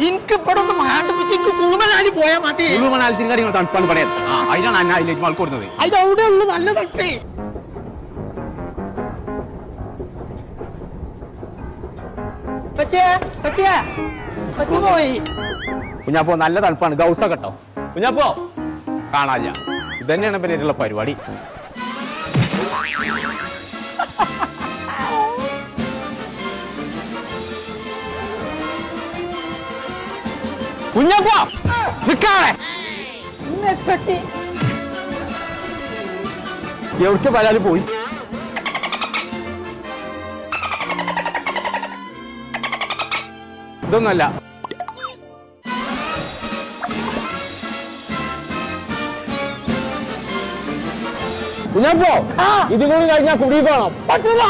എനിക്ക് ഇവിടെ ഒന്ന് മാണ്ടിപ്പിച്ച് എനിക്ക് കുളുമനാലി പോയാൽ മതി. കുളുമനാലത്തിന് കാര്യങ്ങൾ തണുപ്പാണ് പറയാം. അതിനാണ് അന്ന അതിലേക്ക് ആൾക്ക് കൊടുക്കുന്നത്. അതിന്റെ അവിടെ ഉള്ളു നല്ല തണുപ്പേ. പോയി കുഞ്ഞാപ്പോ നല്ല തണുപ്പാണ്. ഗൗസ കേട്ടോ കുഞ്ഞാപ്പോ കാണാല്ല. ഇതന്നെയാണ് പിന്നെ പരിപാടി. കുഞ്ഞാപ്പോ നിക്കാതെ എവിടേക്ക് പരാതി പോയി. ഇതൊന്നല്ല കുഞ്ഞാപ്പോ ഇത് കൂടി കഴിഞ്ഞാൽ കുടി പോണം. പറ്റൂല.